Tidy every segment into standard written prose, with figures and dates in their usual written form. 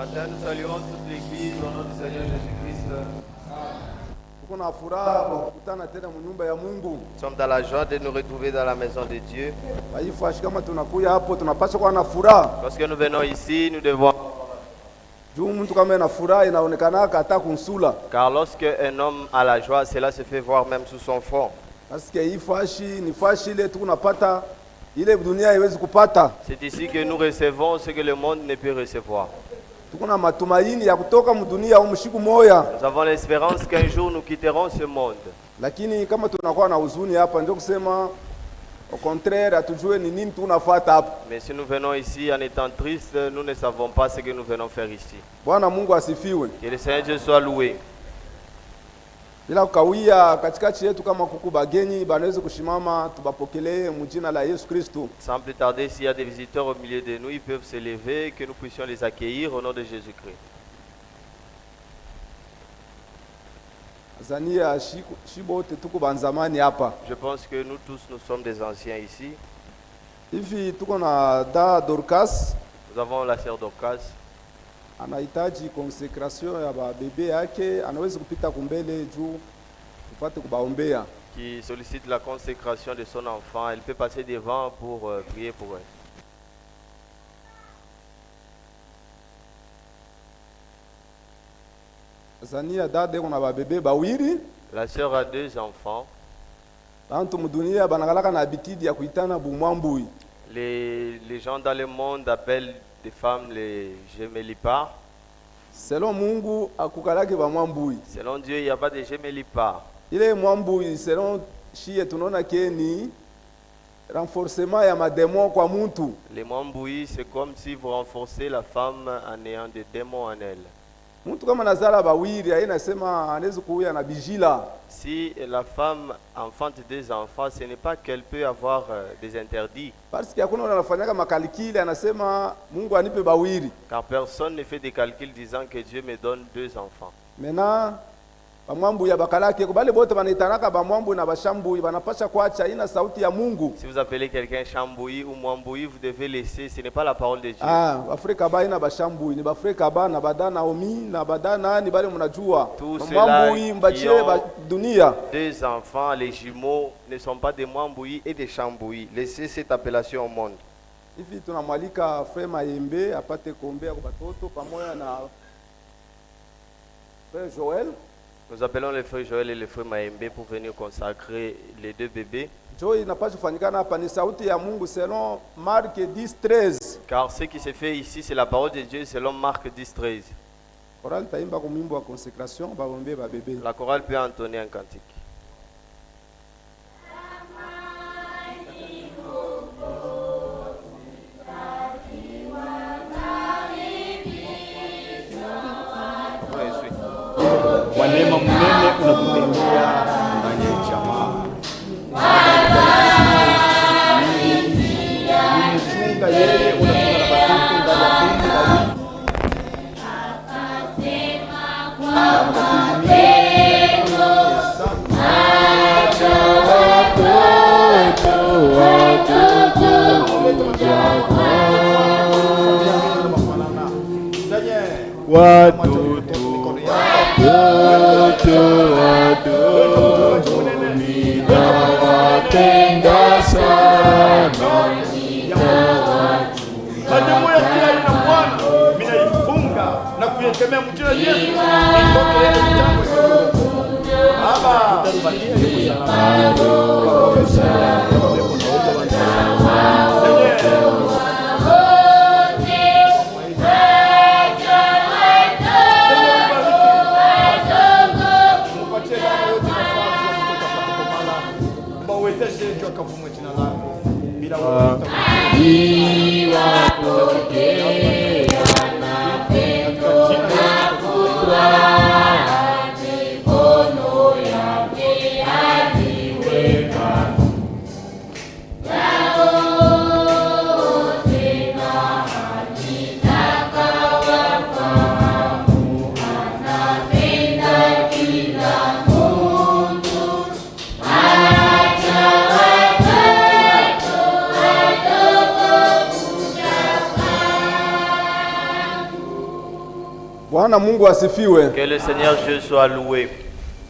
matin, nous saluons toute l'Église au nom du Seigneur Jésus-Christ. Nous sommes dans la joie de nous retrouver dans la maison de Dieu. Lorsque nous venons ici, nous devons... Car lorsque un homme a la joie, cela se fait voir même sous son front. C'est ici que nous recevons ce que le monde ne peut recevoir. Nous avons l'espérance qu'un jour nous quitterons ce monde. Mais si nous venons ici en étant tristes, nous ne savons pas ce que nous venons faire ici. Que le Seigneur Dieu soit loué. Sans plus tarder, s'il y a des visiteurs au milieu de nous, ils peuvent se lever, que nous puissions les accueillir au nom de Jésus-Christ. Je pense que nous tous, nous sommes des anciens ici. Nous avons la sœur Dorcas. Anahitaji consécration ya bébé yake, anaweza kupita kumbele juu tupate kubaombea. Qui sollicite la consécration de son enfant, elle peut passer devant pour prier pour elle. Zania dade kuna ba bébé bawiri. La sœur a 2 enfants. Bantu mudunia banakalaka na habitude ya kuitana bumwambui. Les gens dans le monde appellent des femmes les gemelipas. Selon Mungu akukalaki ba mwambui. Selon Dieu, il n'y a pas de gemelipas. Ile mwambui selon shie tunaona keni renforcement ya madémon kwa muntu. Les mwambui, c'est comme si vous renforcez la femme en ayant des démons en elle. Muntu kama nazala bawiri inasema anaweza kuya na bijila. Si la femme enfante 2 enfants, ce n'est pas qu'elle peut avoir des interdits. Parce que hakuna anafanyaka makalikili anasema Mungu anipe bawiri. Car personne ne fait des calculs disant que Dieu me donne 2 enfants. Maintenant bamwambu ya bakalake kubale bote banaitanaka bamwambu na bashambu banapasha kuacha ina sauti ya Mungu. Si vous appelez quelqu'un chamboui ou mwamboui, vous devez laisser, ce n'est pas la parole de Dieu. Afrika ba ina bashambu ni Afrika ba na badana omi na badana ni bale mnajua. Mwamboui mbachie dunia. 2 enfants, les jumeaux ne sont pas des mwamboui et des chamboui. Laissez cette appellation au monde. Hivi tunamwalika Frère Mayembe apate kuombea kwa watoto pamoja na Frère Joël. Nous appelons le frère Joël et le frère Mayembe pour venir consacrer les 2 bébés. Car ce qui se fait ici, c'est la parole de Dieu selon Marc 10:13. La chorale peut entonner un cantique. Kwa neema mnene unatutendea ndani ya jamaa. Unachunga yeye, unatunga na watoto ndani ya kundi la wiki. Ninawapenda sana. Mademu ya kila ina Bwana, minaifunga na kuiekemea mjina Yesu. Nitoke ile mchango. Baba, Bwana Mungu asifiwe. Que le Seigneur Dieu soit loué.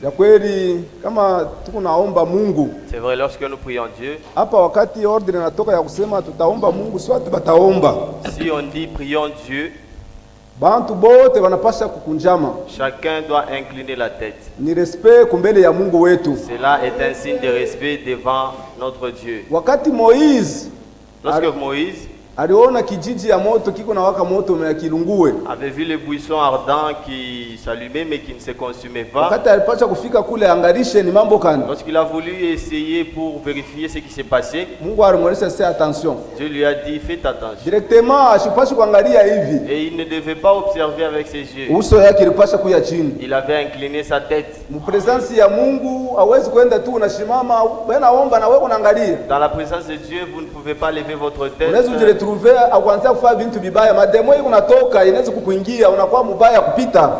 Ya kweli kama tunaomba Mungu. C'est vrai, lorsque nous prions Dieu. Hapa wakati ordre inatoka ya kusema tutaomba Mungu, sio bataomba. Si on dit prions Dieu, bantu bote wanapasha kukunjama. Chacun doit incliner la tête. Ni respect kumbele ya Mungu wetu. Cela est un signe de respect devant notre Dieu. Wakati Moïse, lorsque Moïse aliona kijiji ya moto kiko na waka moto ya kilungue, avait vu les buissons ardents qui s'allumaient mais qui ne se consumaient pas. Wakati alipasha kufika kule angarishe ni mambo gani? Lorsqu'il a voulu essayer pour vérifier ce qui s'est passé, Mungu alimwonyesha sasa attention. Dieu lui a dit faites attention. Directement ashipashi kuangalia hivi. Et il ne devait pas observer avec ses yeux. Uso yake ilipasha kuya chini. Il avait incliné sa tête. Mu presence ya Mungu hawezi kwenda tu unashimama bwana omba na wewe unaangalia. Dans la présence de Dieu, vous ne pouvez pas lever votre tête. Vous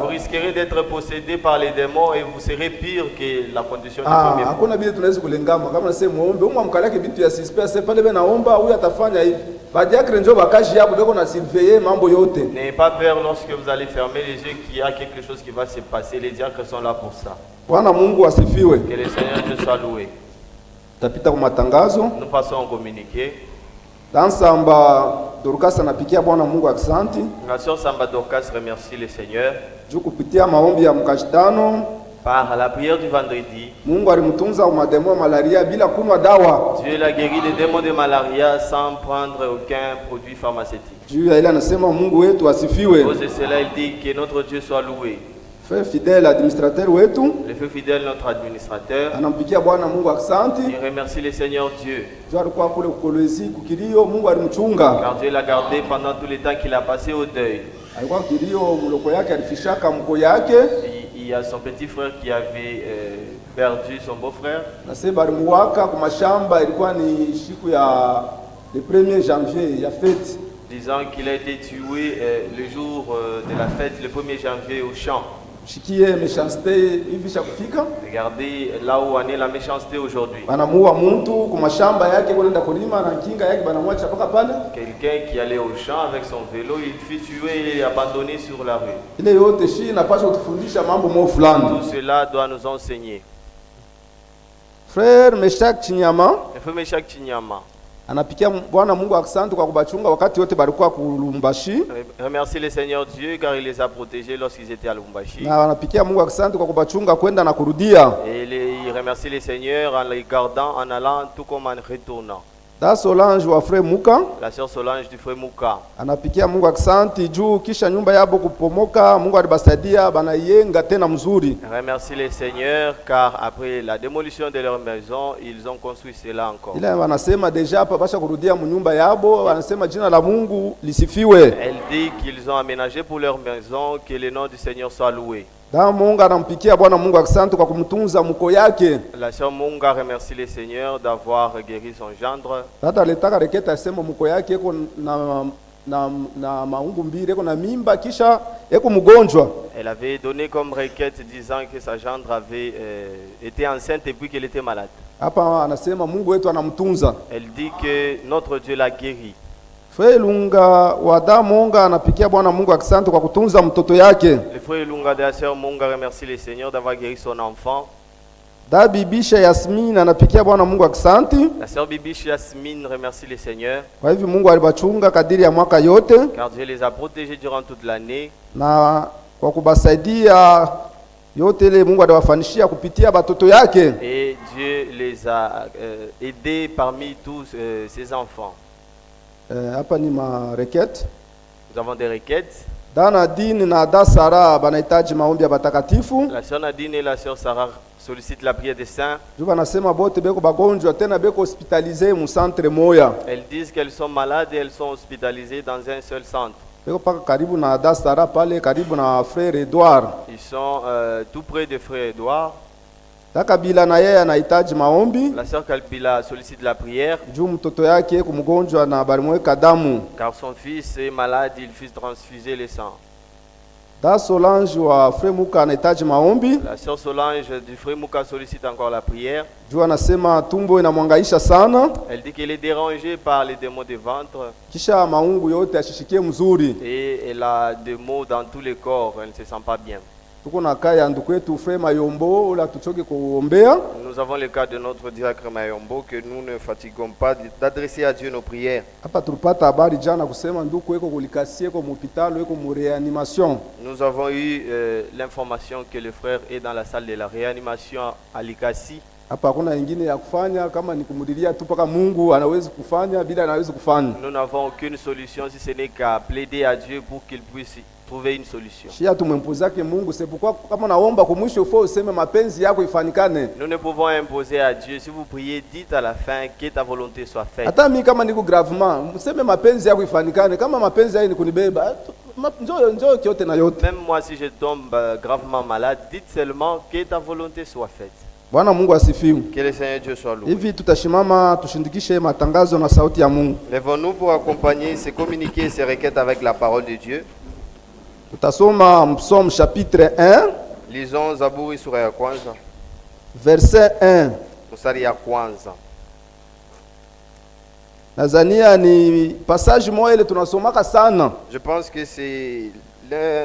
risquerez d'être possédé par les démons et vous serez pire que la condition du premier. N'ayez pas peur lorsque vous allez fermer les yeux qu'il y a quelque chose qui va se passer. Les diacres sont là pour ça. Que le Seigneur Dieu soit loué. Nous passons au communiqué. Dans Samba Dorcas anapikia Bwana Mungu aksanti. La sœur Samba Dorcas remercie le Seigneur. Juu kupitia maombi ya mkashitano. Par la prière du vendredi. Mungu alimtunza mademo malaria bila kunwa dawa. Dieu l'a guéri des démons de malaria sans prendre aucun produit pharmaceutique. Juu ya ile anasema Mungu wetu asifiwe. À cause de cela, il dit que notre Dieu soit loué. Frère fidèle administrateur wetu. Le frère fidèle notre administrateur. Anampikia Bwana Mungu aksanti. Il remercie le Seigneur Dieu. Juu alikuwa kule kukolezi kukilio Mungu alimchunga. Car Dieu l'a gardé pendant tout le temps qu'il a passé au deuil. Alikuwa kilio mloko yake alifishaka mko yake. Il y a son petit frère qui avait perdu son beau-frère. Nasema alimuwaka kwa mashamba ilikuwa ni siku ya le 1er janvier ya fête. Disant qu'il a été tué le jour de la fête, le 1er janvier au champ. Regardez là où en est la méchanceté aujourd'hui. Quelqu'un qui allait au champ avec son vélo, il fut tué et abandonné sur la rue. Tout cela doit nous enseigner. Frère Meshak Chinyama, Frère Meshak Chinyama anapikia Bwana Mungu asante kwa kubachunga wakati wote balikuwa ku Lubumbashi. Remercie le Seigneur Dieu car il les a protégés lorsqu'ils étaient à Lubumbashi. Na anapikia Mungu asante kwa kubachunga kwenda na kurudia. Et il remercie le Seigneur en les gardant, en allant tout comme en retournant. Da Solange wa frère Muka, la sœur Solange du frère Muka, anapikia Mungu asante juu kisha nyumba yabo kupomoka, Mungu alibasaidia banayenga tena mzuri. Remercie le Seigneur car après la démolition de leur maison, ils ont construit cela encore. Ile wanasema deja hapa basha kurudia mu nyumba yabo, wanasema jina la Mungu lisifiwe. Elle dit qu'ils ont aménagé pour leur maison, que le nom du Seigneur soit loué. Da Munga anampikia Bwana Mungu asante kwa kumtunza mko yake. La sœur Munga remercie le Seigneur d'avoir guéri son gendre. Tata letaka reketa asema mko yake eko na maungu mbili eko na mimba kisha eko mgonjwa. Elle avait donné comme requête disant que sa gendre avait été enceinte et puis qu'elle était malade. Hapa anasema Mungu wetu anamtunza. Elle dit que notre Dieu l'a guéri. Frère Lunga wa da Munga anapikia Bwana Mungu asante kwa kutunza mtoto yake. Le frère Lunga de la sœur Munga remercie le Seigneur d'avoir guéri son enfant. Da Bibisha Yasmine anapikia Bwana Mungu asante. La sœur Bibisha Yasmine remercie le Seigneur. Kwa hivyo Mungu alibachunga kadiri ya mwaka yote. Car Dieu les a protégés durant toute l'année. Na kwa kubasaidia yote ile Mungu aliwafanishia kupitia batoto yake. Et Dieu les a aidés parmi tous ses enfants. Hapa ni ma requête. Nous avons des requêtes. Dana Dini na da Sara banahitaji maombi ya batakatifu. La sœur Nadine et la sœur Sarah sollicitent la prière des saints. Juba nasema bote beko bagonjwa tena beko hospitalisé mu centre moya. Elles disent qu'elles sont malades et elles sont hospitalisées dans un seul centre. Beko paka karibu na da Sara pale karibu na frère Edouard. Ils sont tout près de frère Edouard. Kabila na yeye anahitaji maombi. La sœur Kalpila sollicite la prière. Juu mtoto yake kumgonjwa na balimweka damu. Car son fils est malade, il fit transfuser le sang. Da Solange wa Frère Muka anahitaji maombi. La sœur Solange du Frère Muka sollicite encore la prière. Juu anasema tumbo inamwangaisha sana. Elle dit qu'elle est dérangée par les démons de ventre. Kisha maungu yote ashishikie mzuri. Et elle a des maux dans tous les corps, elle ne se sent pas bien. Tuko na kaya ndugu yetu Frère Mayombo ula tuchoke kuombea. Nous avons le cas de notre diacre Mayombo que nous ne fatiguons pas d'adresser à Dieu nos prières. Hapa tulipata habari jana kusema ndugu eko kulikasie kwa hospitali eko mu réanimation. Nous avons eu l'information que le frère est dans la salle de la réanimation à Likasi. Hapa hakuna ingine ya kufanya kama ni kumudilia tu paka Mungu anaweza kufanya bila anaweza kufanya. Nous n'avons aucune solution si ce n'est qu'à plaider à Dieu pour qu'il puisse trouver une solution. Shia tumempozake Mungu, c'est pourquoi kama naomba kwa mwisho faut useme mapenzi yako ifanikane. Nous ne pouvons imposer à Dieu. Si vous priez, dites à la fin que ta volonté soit faite. Hata mimi kama niko gravement, mseme mapenzi yako ifanikane. Kama mapenzi yako ni kunibeba, njoo kiote na yote. Même moi si je tombe gravement malade, dites seulement que ta volonté soit faite. Bwana Mungu asifiwe. Que le Seigneur Dieu soit loué. Hivi tutashimama tushindikishe matangazo na sauti ya Mungu. Lèvons-nous pour accompagner ces communiqués et ces requêtes avec la parole de Dieu. Tutasoma Psaume chapitre 1. Lisons Zaburi sura ya kwanza. Verset 1. Mstari ya kwanza. Nazania ni passage moja ile tunasomaka sana. Je pense que c'est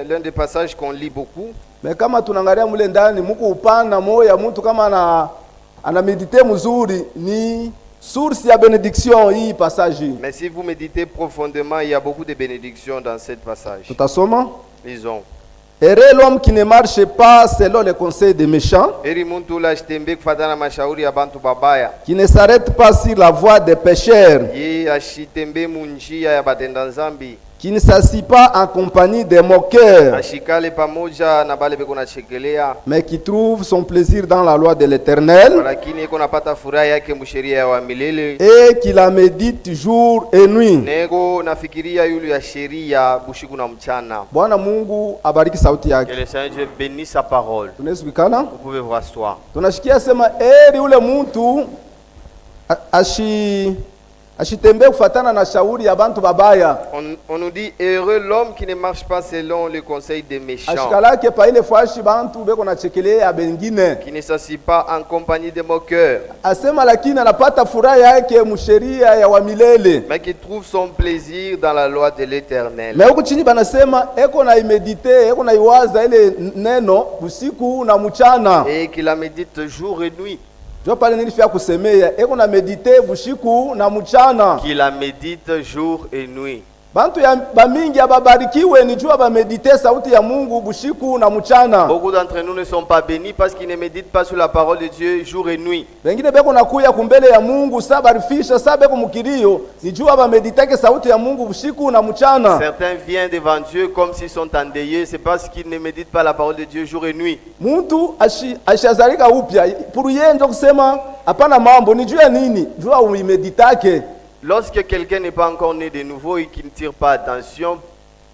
l'un des passages qu'on lit beaucoup. Mais kama tunaangalia mule ndani muko upana moya mtu kama ana medite mzuri ni source ya bénédiction hii passage. Mais si vous méditez profondément, il y a beaucoup de bénédictions dans ce passage. Tutasoma. Lisons. Heureux l'homme qui ne marche pas selon les conseils des méchants, qui ne s'arrête pas sur la voie des pécheurs, qui ne s'assit pas en compagnie des moqueurs, mais qui trouve son plaisir dans la loi de l'Éternel et qui la médite jour et nuit. Bwana Mungu abariki sauti yake. Que le Seigneur Dieu bénisse sa parole. Tunasikana? Vous pouvez vous asseoir. Tunashikia sema ule mtu ashitembe kufatana na shauri ya bantu babaya. On nous dit heureux l'homme qui ne marche pas selon le conseil des méchants. Ashikalake pa ile fashi bantu beko na chekelea bengine. Qui ne s'assit pas en compagnie des moqueurs. Asema lakini anapata furaha yake msheria ya wa milele. Mais qui trouve son plaisir dans la loi de l'Éternel. Mais huko chini banasema eko na imedite, eko na iwaza ile neno usiku na mchana. Et qui la médite jour et nuit. Jo pale nilifia kusemea eko na medite bushiku na mchana. Qui la médite jour et nuit. Bantu ya bamingi ababarikiwe ni jua ba medite sauti ya Mungu bushiku na mchana. Beaucoup d'entre nous ne sont pas bénis parce qu'ils ne méditent pas sur la parole de Dieu jour et nuit. Wengine beko nakuya kumbele ya Mungu sabarifisha sabeko mukilio ni jua ba meditake sauti ya Mungu bushiku na mchana. Certains viennent devant Dieu comme s'ils sont endeuillés, c'est parce qu'ils ne méditent pas la parole de Dieu jour et nuit. Muntu ashazalika upya pour yeye ndio kusema hapana mambo ni jua nini? Jua umeditake. Lorsque quelqu'un n'est pas encore né de nouveau et qui ne tire pas attention,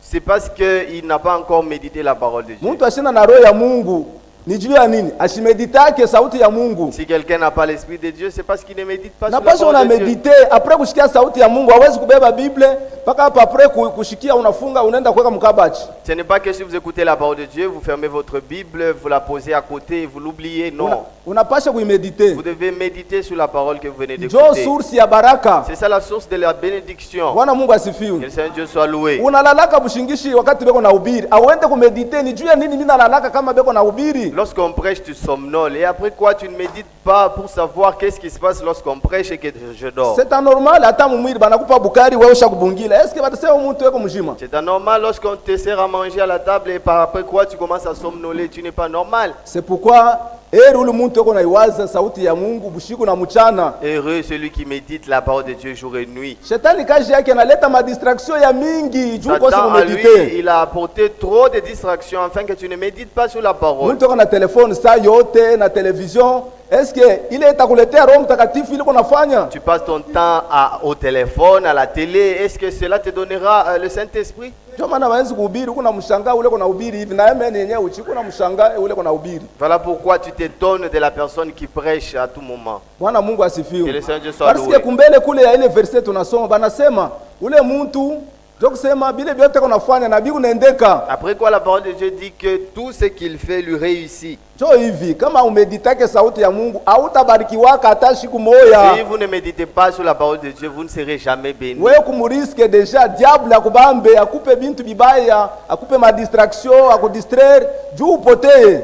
c'est parce qu'il n'a pas encore médité la parole de Dieu. Muntu ashina na roho ya Mungu ni juu ya nini? Ashimeditake sauti ya Mungu. Si quelqu'un n'a pas l'esprit de Dieu, c'est parce qu'il ne médite pas sur la parole de Dieu. Medite après kushikia sauti ya Mungu hawezi kubeba Bible mpaka hapa après kushikia unafunga unaenda kuweka mkabachi. Ce n'est pas que si vous écoutez la parole de Dieu, vous fermez votre Bible, vous la posez à côté et vous l'oubliez, non. Unapasha kuimedite. Vous devez méditer sur la parole que vous venez d'écouter. Source ya baraka. C'est ça la source de la bénédiction. Bwana Mungu asifiwe. Que le Seigneur Dieu soit loué. Unalalaka bushingishi wakati beko na ubiri. Auende kumedite ni juu ya nini mimi nalalaka kama beko na ubiri. Lorsqu'on prêche tu somnoles et après quoi tu ne médites pas pour savoir qu'est-ce qui se passe lorsqu'on prêche et que je dors. C'est anormal hata mumwiri banakupa bukari wewe ushakubungila. Est-ce que batasema mtu weko mjima? C'est anormal lorsqu'on te sert à manger à la table et par après quoi tu commences à somnoler, tu n'es pas normal. C'est pourquoi ule muntu weko na iwaza sauti ya Mungu bushiku na mchana. Heureux celui qui médite la parole de Dieu jour et nuit. Shetani kazi yake analeta madistraction ya mingi juu kwa sababu méditer. Il a apporté trop de distractions afin que tu ne médites pas sur la parole. Muntu weko na telefone saa yote na television. Est-ce que ile itakuletea Roho Mtakatifu ile kunafanya? Tu passes ton temps au téléphone, à la télé. Est-ce que cela te donnera le Saint-Esprit? Voilà pourquoi tu t'étonnes de la personne qui prêche à tout moment. Que le Seigneur Dieu soit loué. Parce que kumbele kule ya ile verset tunasoma banasema ule muntu Après quoi la parole de Dieu dit que tout ce qu'il fait lui réussit. Si vous ne méditez pas sur la parole de Dieu, vous ne serez jamais béni.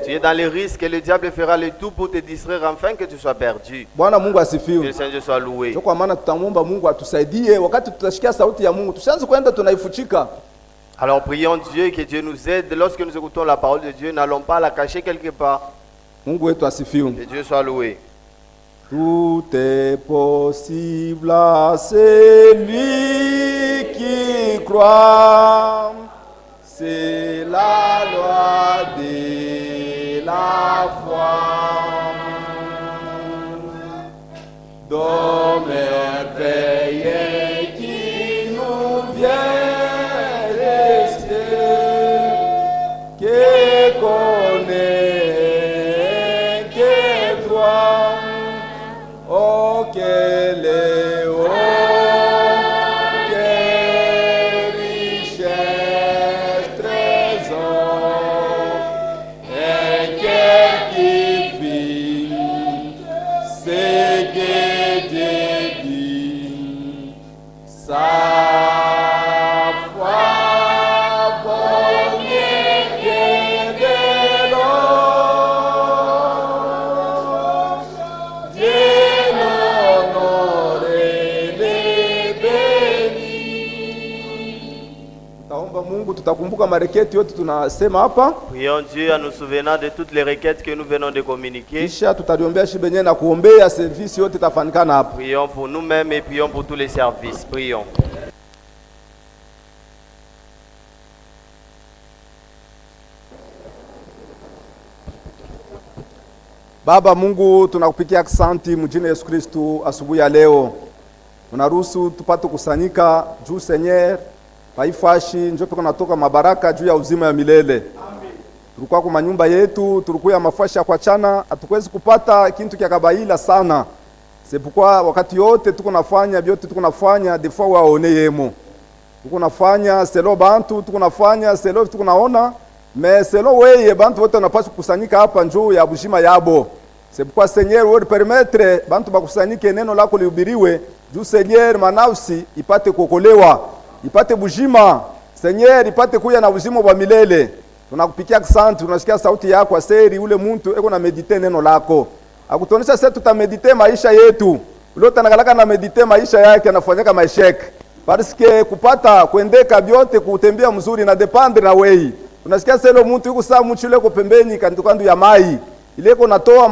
Tu es dans le risque et le diable fera le tout pour te distraire afin que tu sois perdu. Que le Seigneur soit loué. Alors prions Dieu que Dieu nous aide. Lorsque nous écoutons la parole de Dieu, n'allons pas la cacher quelque part. Que Dieu soit loué. Tout est possible à celui qui croit. C'est la loi de la foi. D'homme merveilleux qui nous vient rester, que connaît, que droit, oh quel est haut, quelle richesse, trésor, et quel qui vit, c'est que Dieu dit, sa foi vaut mieux que de l'or. Dieu l'honore et le bénit. Tutaomba Mungu, tutakumbuka mareketi yote tunasema hapa. Prions Dieu en nous souvenant de toutes les requêtes que nous venons de communiquer. Kisha tutaliombea shi benye na kuombea service yote itafanikana hapa. Prions pour nous-mêmes et prions pour tous les services. Prions. Baba Mungu, tunakupikia asante mjini Yesu Kristo asubuhi ya leo. Unaruhusu tupate kusanyika juu Seigneur, paifashi njoo peko natoka mabaraka juu ya uzima ya milele. Amen. Tulikuwa kwa manyumba yetu, tulikuwa mafasha kwa chana, hatukwezi kupata kintu kia kabaila sana. Sepukwa wakati yote tuko nafanya biote tuko nafanya defo waone yemo. Tuko nafanya selo bantu, tuko nafanya selo tuko naona, me selo weye bantu wote wanapaswa kusanyika hapa njoo ya bushima yabo. Sepukwa Seigneur wewe permettre bantu bakusanyike neno lako lihubiriwe, juu Seigneur manausi ipate kuokolewa, ipate bushima, Seigneur ipate kuya na uzima wa milele. Tunakupikia asante, tunasikia sauti yako aseri ule muntu eko na medite neno lako. Akutonesha sasa tutamedite maisha yetu. Ulota nakalaka na medite maisha yake anafanyaka maisheke. Parce kupata kuendeka biote kutembea mzuri na dependre na wei. Unasikia sasa ile muntu yuko saa mchule ko pembeni kandu ya mai. Ileko natoa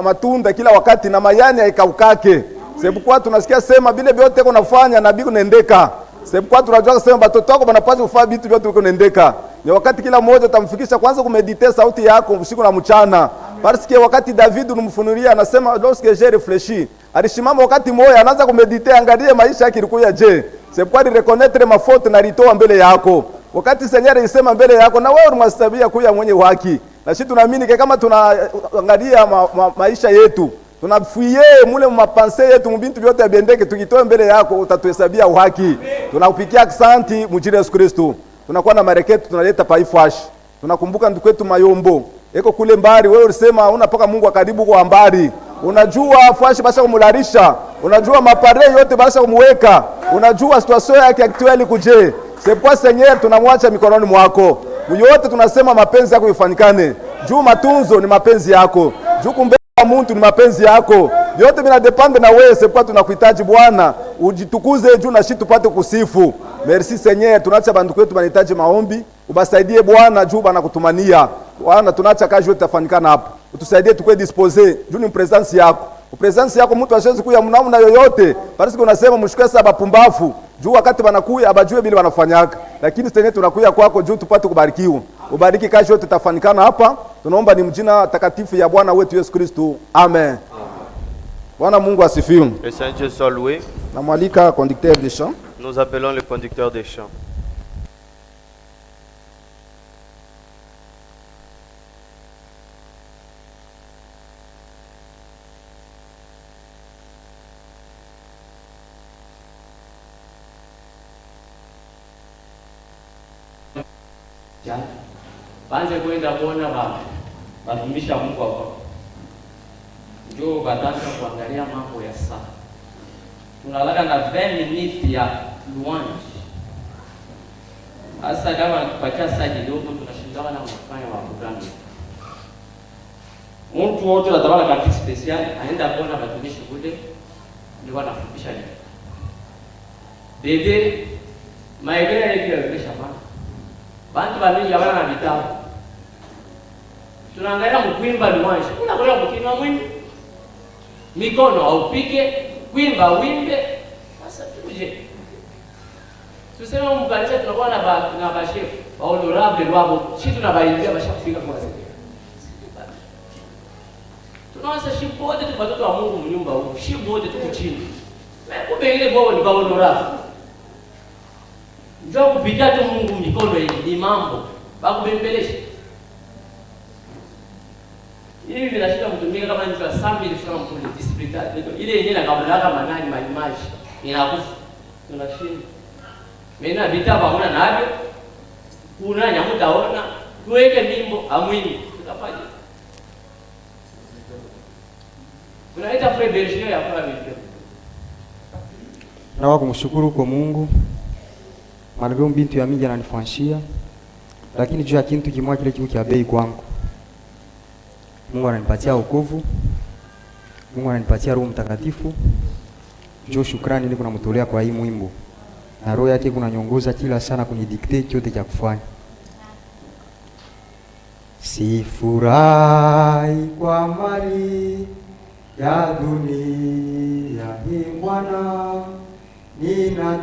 matunda kila wakati na mayani haikaukake. Sababu kwa tunasikia sema bile biote eko nafanya na biku nendeka. Sababu kwa tunajua sema batoto wako banapaswa kufanya vitu vyote uko nendeka. Ni wakati kila mmoja utamfikisha kwanza kumedite sauti yako usiku na mchana. Parce que wakati David unumfunulia anasema lorsque j'ai réfléchi, alishimama wakati moja anaanza kumedite angalie maisha yake ilikuwa je. C'est pourquoi il reconnaître ma faute na litoa mbele yako. Wakati Seigneur alisema mbele yako na wewe unamstabia kuya mwenye haki. Na sisi tunaamini kama tunaangalia maisha yetu, tunafuie mule mapense yetu mbintu vyote biendeke tukitoe mbele yako utatuhesabia uhaki. Tunakupikia asante mjini Yesu Kristo. Tunakuwa na mareketu tunaleta paifashi. Tunakumbuka ndugu wetu Mayombo. Eko kule mbari wewe ulisema unapaka Mungu akaribu kwa mbari. Unajua fashi basha kumularisha. Unajua mapare yote basha kumweka. Unajua situation yake actually kuje. C'est pourquoi Seigneur tunamwacha mikononi mwako. Yote tunasema mapenzi yako ifanyikane. Juu matunzo ni mapenzi yako. Juu kumbe mtu ni mapenzi yako. Yote vina depende na wewe. C'est pourquoi tunakuhitaji Bwana. Ujitukuze juu na shitu tupate kusifu. Merci Seigneur, tunaacha bandu kwetu banahitaji maombi. Ubasaidie Bwana juu banakutumania. Bwana tunaacha kazi yote tafanyikana hapa. Utusaidie tukue disposer juu ni presence yako. Presence yako mtu asiwezi kuya mnamna yoyote. Parce que unasema mshukue saba pumbafu. Juu wakati banakuya abajue bila wanafanyaka. Lakini Seigneur tunakuya kwako juu tupate kubarikiwa. Ubariki kazi yote tafanyikana hapa. Tunaomba ni mjina takatifu ya Bwana wetu Yesu Kristo. Amen. Bwana Mungu asifiwe. Le Seigneur Dieu soit loué. Namwalika conducteur des chants. Nous appelons le conducteur des chants. jana banze kwenda kuona watumisha Mungu hapo, njoo bataka kuangalia mambo ya saa. Tunalala na 20 minutes ya louange. Asa kama tupatia saa kidogo tunashindana na kufanya maprogramu. Mtu wote anatawala katika special aenda kuona watumishi kule ndio wanafundisha nini. Dede maigera yake yamesha pana. Bantu bamili yabana na vitabu. Tunaangalia mkuimba louange. Kuna kwa mkimba mwimbi. Mikono haupike, kuimba wimbe. Sasa tuje. Tuseme mkanisa tunakuwa na bashefu, honorable wao. Sisi tunabaingia bashafika kwa sisi. Tunaanza shipo wote tu watoto wa Mungu mnyumba huko. Shipo wote tuko chini. Kumbe ile bwao ni honorable. Njoo kupitia tu Mungu mikono hii ni mambo. Bakubembelesha. Hivi vinashika kutumika kama nje ya 100,000 francs pour le disciplinaire. Ile yenyewe kabla manani maimaji inakufa. Tunashinda. Mena vitabu hamna navyo. Kuna nyamutaona tuweke mimbo amwini tutafanya. Tunaita free version ya kwa video. Na kumshukuru kwa Mungu. Malgré bintu ya mingi ananifanshia. Lakini juu ya kitu kimoja kile kitu kia bei kwangu. Mungu ananipatia wokovu. Mungu ananipatia Roho Mtakatifu. Njoo shukrani niko namtolea kwa hii mwimbo. Na roho yake kunanyongoza kila sana kunidictate chote cha kufanya. Sifurahi kwa mali ya dunia hii Bwana, ninataka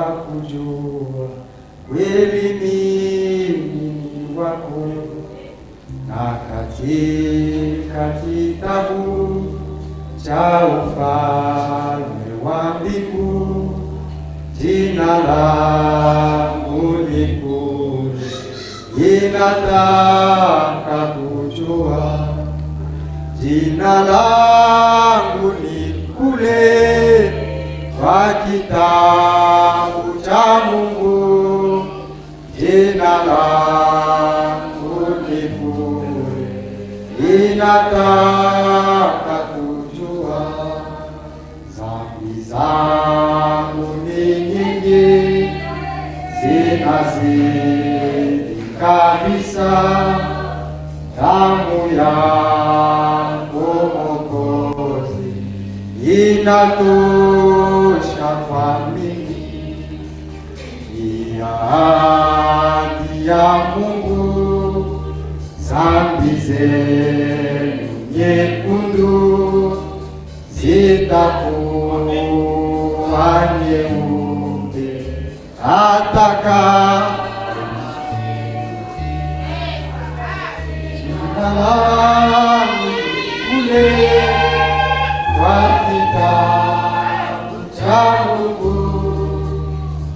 kujua kweli mimi wako, na katika kitabu cha ufalme wa mbingu jina langu likule, ninataka kujua jina langu likule kwa kitabu cha Mungu, jina langu likule, ninataka kujua dhambi zangu ni nyingi, zinazidi kabisa, damu yako Mwokozi inatosha kwa mimi, ni ahadi ya Mungu, dhambi zenu nyekundu zitakuwa nyeupe hata kama jina langu kule kwa kitabu cha Mungu,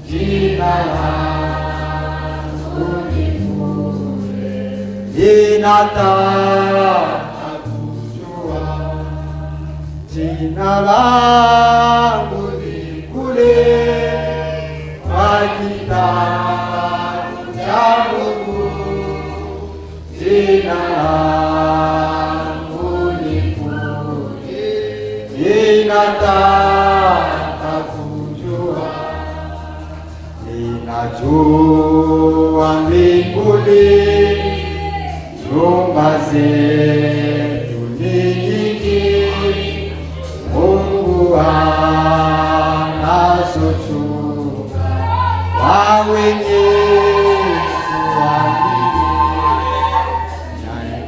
jina langu likule, ninataka kujua jina langu likule kwa kitabu cha Mungu, jina langu likule, ninataka kujua, ninajua mbinguni nyumba zetu ni nyingi, Mungu anazochunga wa wenye kuamini,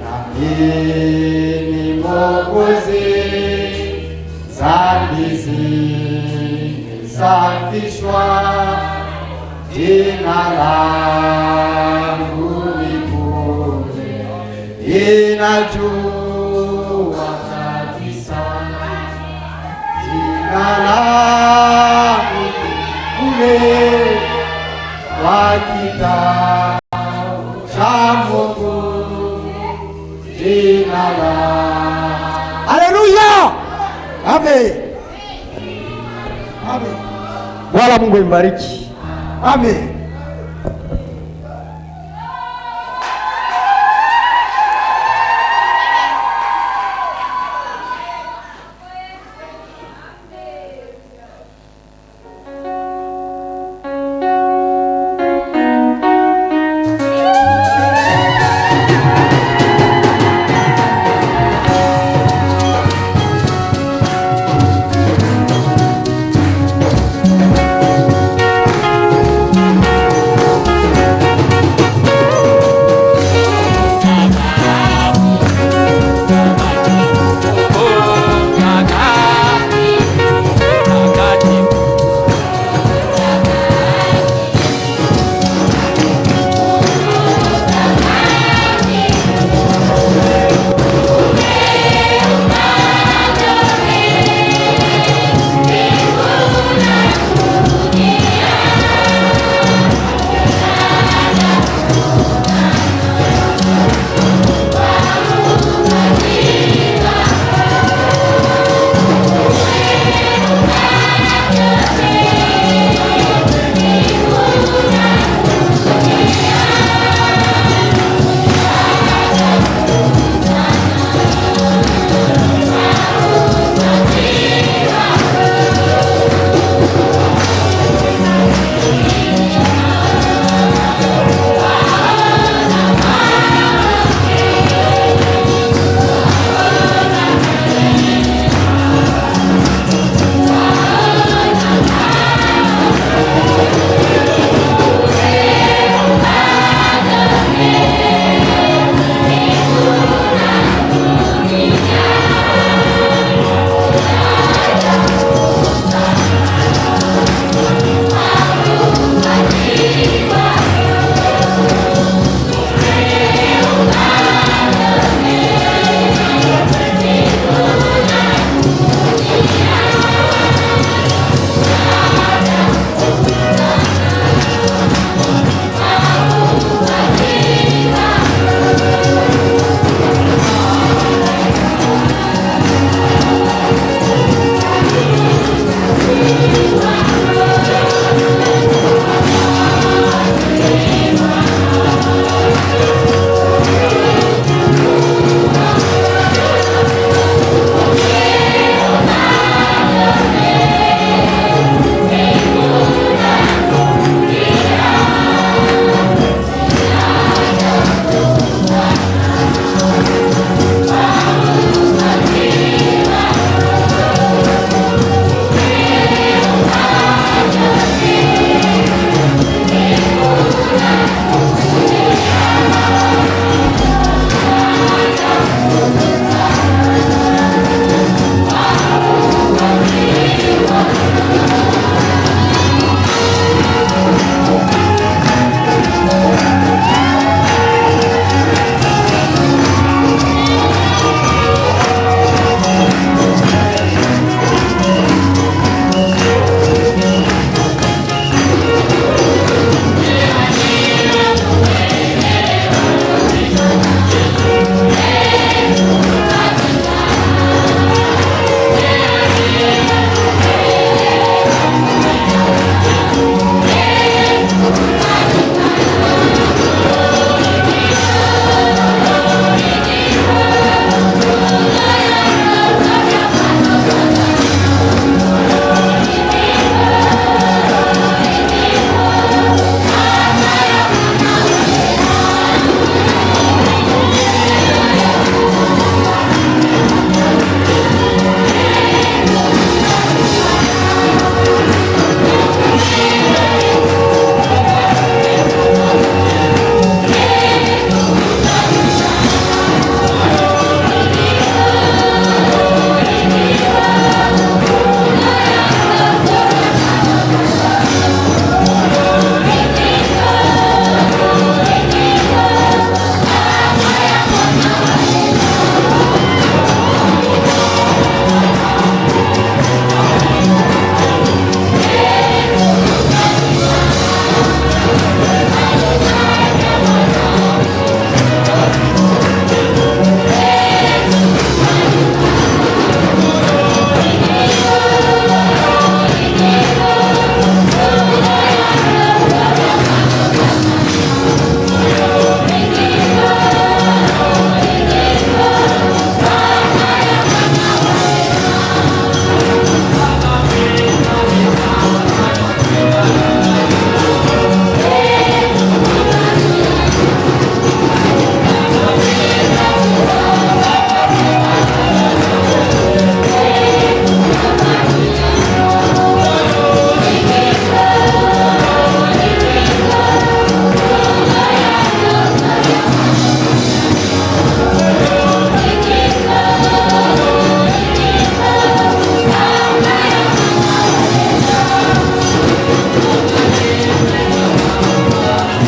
naamini Mwokozi dhambi zimesafishwa, jina langu likule, ninajua kabisa jina langu likule kwa kitabu cha Mungu, jina langu. Haleluya! Amen. Amen. Bwana Mungu imbariki. Amen.